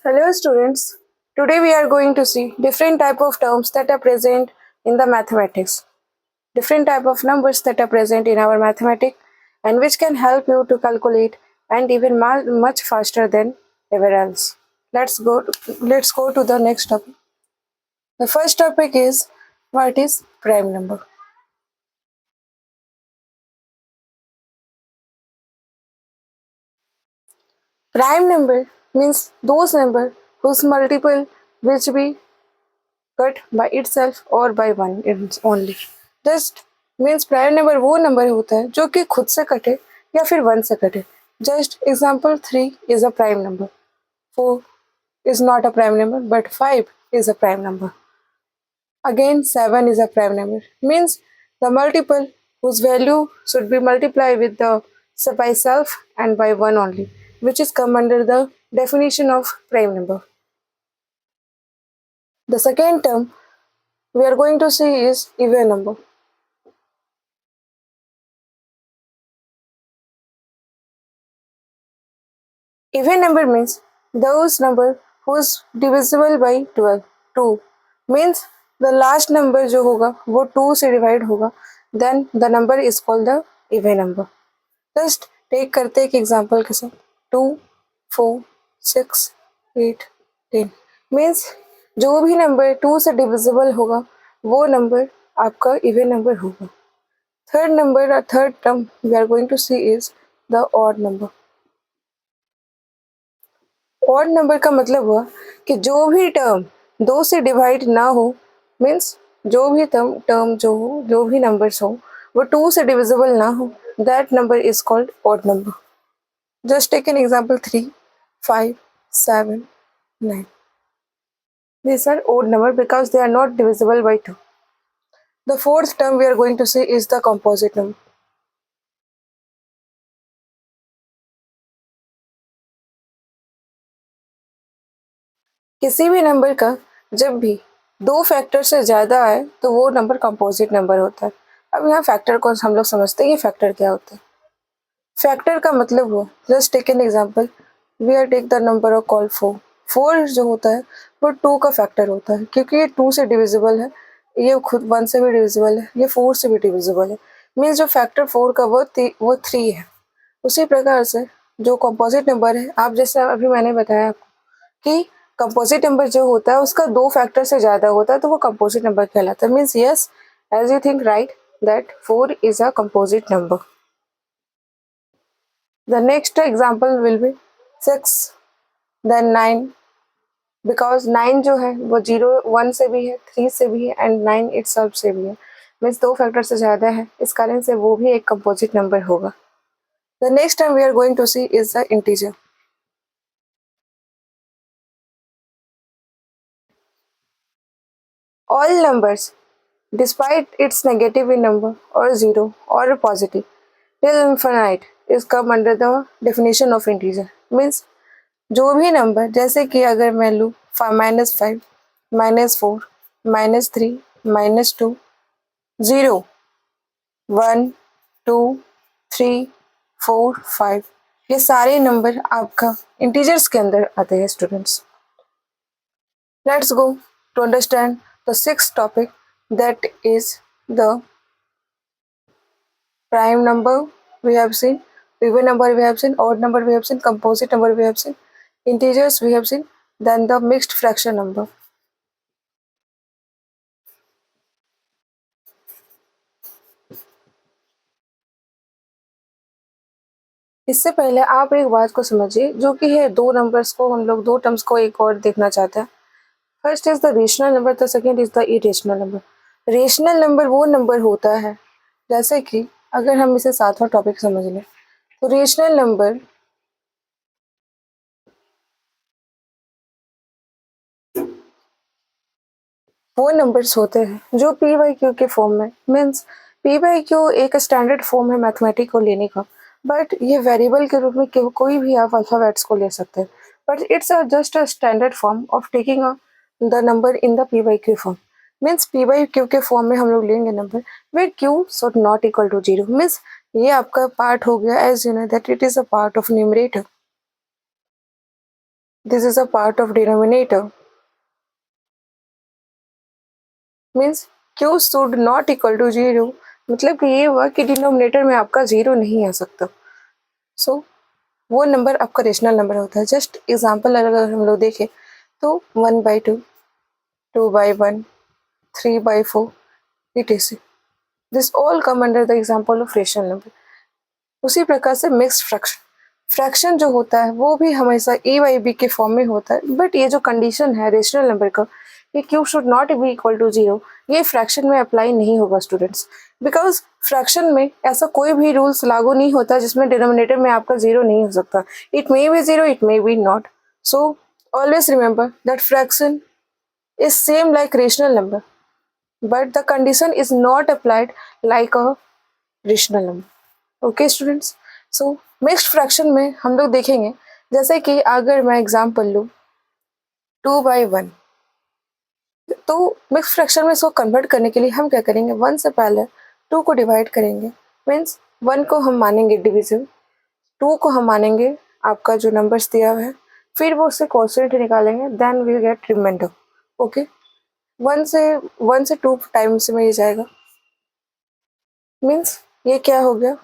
Hello students, today we are going to see different type of terms that are present in the mathematics. Different type of numbers that are present in our mathematics and which can help you to calculate and even much faster than ever else. Let's go to the next topic. The first topic is what is prime number. Prime number means those number whose multiple which be cut by itself or by one only. Just means prime number वो number होता है जो कि खुद से कटे या फिर वन से कटे. Just example 3 is a prime number, 4 is not a prime number but 5 is a prime number. Again 7 is a prime number, means the multiple whose value should be multiplied with the by self and by 1 only, which is come under the definition of prime number. The second term we are going to see is even number. Even number means those number whose divisible by 12. 2 means the last number जो होगा वो 2 से divide होगा, then the number is called the even number. Just take करते एक example के साथ 2, 4, 6, 8, 10 means जो भी नंबर 2 से डिविजिबल होगा वो नंबर आपका इवन नंबर होगा. Third term we are going to see is the odd number. Odd number का मतलब हुआ कि जो भी टर्म 2 से डिवाइड ना हो, मीन्स जो भी टर्म जो भी नंबर्स हो वो 2 से डिविजिबल ना हो, that number is called odd number. Just take an example 3, 5, 7, 9. These are odd number because they are not divisible by 2. The fourth term we are going to see is the composite number. किसी भी number का जब भी 2 factor से ज़्यादा आए तो वो नंबर कंपोजिट नंबर होता है. अब यहाँ फैक्टर को हम लोग समझते हैं ये फैक्टर क्या होता है. फैक्टर का मतलब हुआ, just take an example, we are take the number of call 4 जो होता है वो 2 का फैक्टर होता है क्योंकि ये 2 से डिविजिबल है, ये खुद 1 से भी डिविजिबल है, ये 4 से भी डिविजिबल है, मीन्स जो फैक्टर 4 का वो 3 है. उसी प्रकार से जो कंपोजिट नंबर है, आप जैसे अभी मैंने बताया आपको कि कंपोजिट नंबर जो होता है उसका 2 फैक्टर से ज़्यादा होता है तो वो कंपोजिट नंबर कहलाता है. Means yes, as you think right that 4 is a composite number. The next example will be 6, then 9, because 9 जो है वो 0 1 से भी है, 3 से भी है एंड 9 itself से भी है, मीन्स 2 फैक्टर से ज़्यादा है, इस कारण से वो भी एक कंपोजिट नंबर होगा. The next term we are going to see is the integer. All numbers despite its negative in number or 0 or positive till infinite is come under the definition of integer. Means जो भी number, जैसे कि अगर मैं लूँ -5, -4, -3, -2, 0, 1, 2, 3, 4, 5, ये सारे number आपका इंटीजर्स के अंदर आते हैं students. Let's go to understand the sixth topic, that is the prime number we have seen, even number we have seen, odd number we have seen, composite number we have seen, integers we have seen, then the mixed fraction number. इससे पहले आप एक बात को समझिए जो कि है दो नंबर्स को हम लोग दो टर्म्स को एक और देखना चाहते हैं. First is the rational number, the second is the irrational number. Rational number वो नंबर होता है, जैसे कि अगर हम इसे सातवां टॉपिक समझ लें तो रेशनल नंबर वो नंबर्स होते हैं जो पी बाई क्यू के फॉर्म में, मीन्स पी बाई क्यू एक स्टैंडर्ड फॉर्म है मैथमेटिक को लेने का, बट ये वेरिएबल के रूप में कोई भी आप अल्फाबेट्स को ले सकते हैं, but it's just a standard form of taking the number in the P by Q form. Means P by Q के फॉर्म में हम लोग लेंगे number wait Q should not equal to 0. Means ये आपका पार्ट हो गया, as you know that it is a part of numerator. This is a part of denominator. Means Q should not equal to zero, मतलब कि ये हुआ कि denominator में आपका जीरो नहीं आ सकता. सो वो नंबर आपका रेशनल नंबर होता है. जस्ट एग्जाम्पल अगर हम लोग देखें तो 1/2, 2/1, 3/4, etc. This all come under the example of rational number. उसी प्रकार से मिक्स्ड फ्रैक्शन, फ्रैक्शन जो होता है वो भी हमेशा a/b के फॉर्म में होता है. बट ये जो कंडीशन है रेशनल नंबर का कि q should not be equal to zero, ये फ्रैक्शन में अप्लाई नहीं होगा स्टूडेंट्स. बिकॉज फ्रैक्शन में ऐसा कोई भी रूल्स लागू नहीं होता जिसमें डिनोमिनेटर में आपका जीरो नहीं हो सकता. It may be zero, it may be not. So always remember that fraction is same like rational number, but the condition is not applied like a rational number. Okay students, so mixed fraction में हम लोग देखेंगे जैसे कि अगर मैं example लूँ 2/1, तो मिक्स फ्रैक्शन में इसको कन्वर्ट करने के लिए हम क्या करेंगे, 1 से पहले 2 को डिवाइड करेंगे. मीन्स 1 को हम मानेंगे डिविजिबल, 2 को हम मानेंगे आपका जो नंबर्स दिया हुआ है, फिर वो उससे क्वोशिएंट निकालेंगे, then we get reminder. Okay, 1 से 2 टाइम्स में ये जाएगा. मीन्स ये क्या हो गया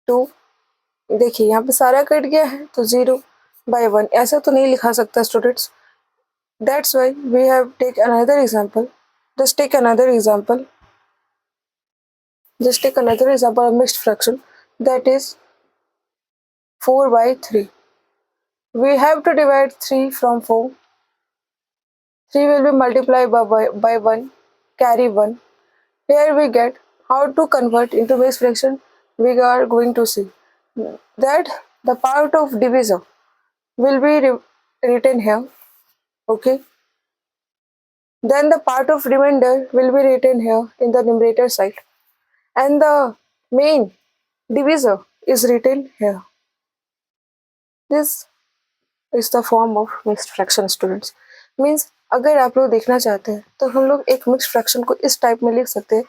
2. देखिए यहाँ पे सारा कट गया है तो 0/1 ऐसा तो नहीं लिखा सकता students. That's why we have take another example. just take another example just take another example of mixed fraction, that is 4/3. We have to divide 3 from 4. 3 will be multiplied by 1, carry 1. Here we get how to convert into mixed fraction. We are going to see that the part of divisor will be written here. Okay, then the part of remainder will be written here in the numerator side, and the main divisor is written here. This is the form of mixed fraction students. Means अगर आप लोग देखना चाहते हैं तो हम लोग एक मिक्स्ड फ्रैक्शन को इस टाइप में लिख सकते हैं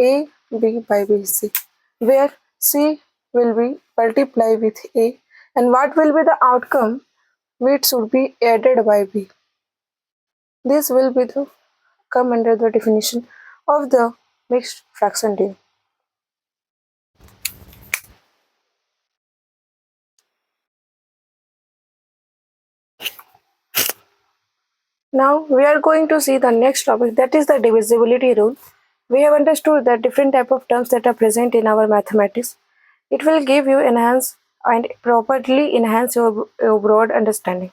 a/b/b/c, where c will be multiply with a and what will be the outcome, which should be added by b. This will be the come under the definition of the mixed fraction deal. Now we are going to see the next topic, that is the divisibility rule. We have understood that different type of terms that are present in our mathematics. It will give you enhance and properly enhance your broad understanding.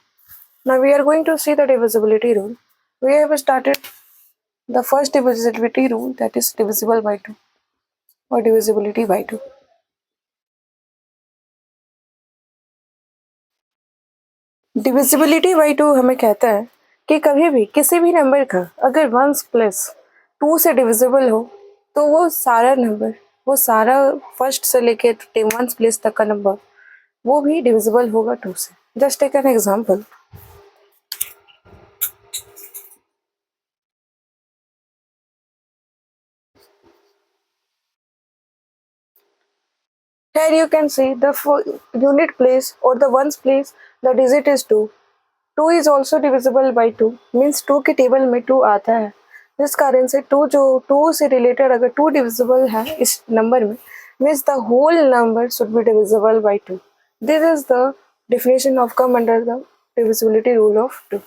Now we are going to see the divisibility rule. We have started the first divisibility rule, that is divisible by 2 or divisibility by 2. Divisibility by 2 हमें कहता है कि कभी भी किसी भी number का अगर 1 प्लस 2 से डिविजिबल हो तो वो सारा नंबर, वो सारा फर्स्ट से लेके 1 प्लेस तक का नंबर वो भी डिविजिबल होगा 2 से. Just take an example. Here you can see the unit place or the ones place, the digit is 2. 2 is also divisible by 2, means 2 के टेबल में 2 आता है. जिस कारण से 2 जो 2 से रिलेटेड अगर 2 डिविजिबल है इस नंबर में, means the whole number should be divisible by 2. This is the definition of come under the divisibility rule of 2.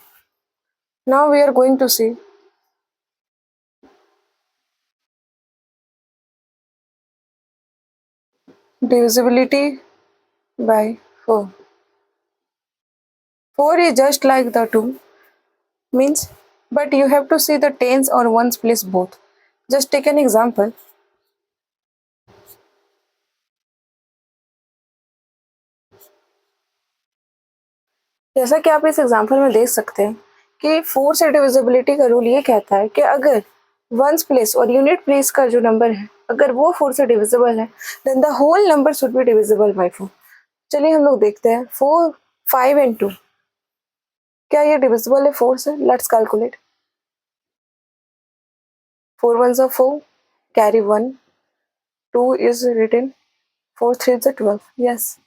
Now we are going to see divisibility by 4. 4 is just like the 2, means, but you have to see the tens or ones place both. Just take an example. जैसा कि आप इस example में देख सकते हैं कि 4 से डिविजिबिलिटी का रूल ये कहता है कि अगर वंस प्लेस और यूनिट प्लेस का जो नंबर है अगर वो 4 से डिविजिबल है then the whole number should be divisible by 4. चलिए हम लोग देखते हैं 4, 5 एंड 2, क्या ये डिविजिबल है 4 से? Let's calculate. 4 1s are 4, carry 1, 2 is written, 4 3s are 12. Yes,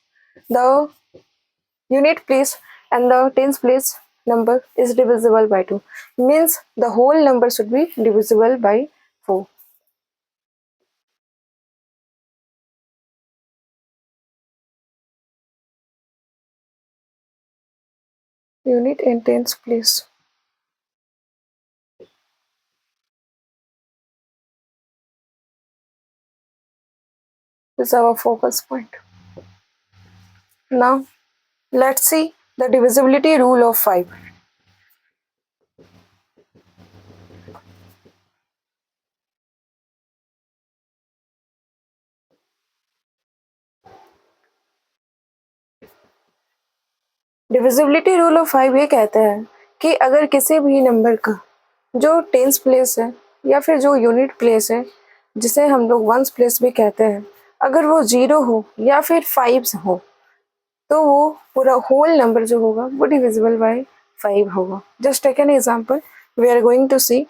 the unit place and the tens place number is divisible by 2, means the whole number should be divisible by 4. Unit and tens place. This is our focus point. Now let's see the divisibility rule of 5. Divisibility rule of 5 ये कहता है कि अगर किसी भी number का जो tens place है या फिर जो यूनिट प्लेस है, जिसे हम लोग वंस प्लेस भी कहते हैं, अगर वो 0 हो या फिर 5 हो, तो वो पूरा होल नंबर जो होगा वो डिविजिबल बाय 5 होगा. Just take an example, we are going to see.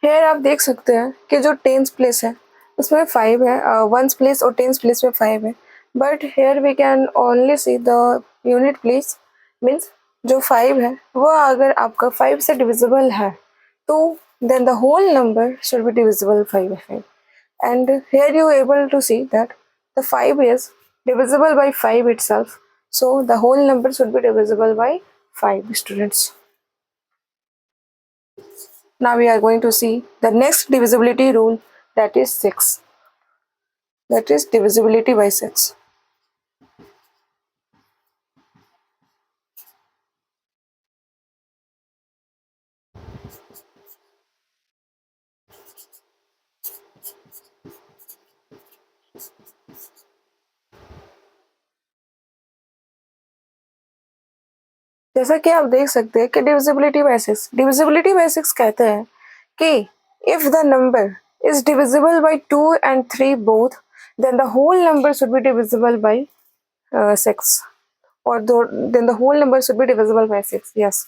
Here आप देख सकते हैं कि जो टेंस प्लेस है उसमें 5 है, वंस प्लेस और टेंस प्लेस में 5 है, but here we can only see the unit place. Means जो 5 है वो अगर आपका 5 से डिविजिबल है तो then the whole number should be divisible by 5. And here you are able to see that the 5 is divisible by 5 itself, so the whole number should be divisible by 5, students. Now we are going to see the next divisibility rule, that is 6. That is divisibility by 6. जैसा कि आप देख सकते हैं कि divisibility bye 6 कहते हैं कि if the number is divisible by 2 and 3 both, then the whole number should be divisible by 6, or then the whole number should be divisible by 6. Yes,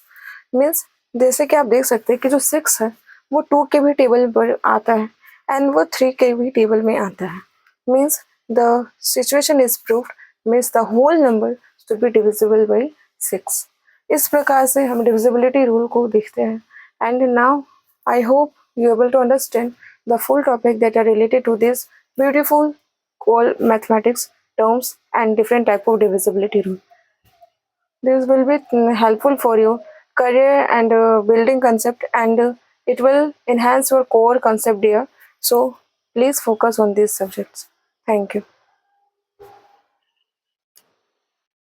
means जैसे कि आप देख सकते हैं कि जो 6 है वो 2 के भी टेबल पर आता है एंड वो 3 के भी टेबल में आता है. Means the situation is proved, means the whole number should be divisible by 6. इस प्रकार से हम डिविजिबिलिटी रूल को देखते हैं. And now I hope you are able to understand the full topic that are related to this beautiful whole mathematics terms and different type of divisibility rule. This will be helpful for your career and building concept, and it will enhance your core concept here. So please focus on these subjects. Thank you.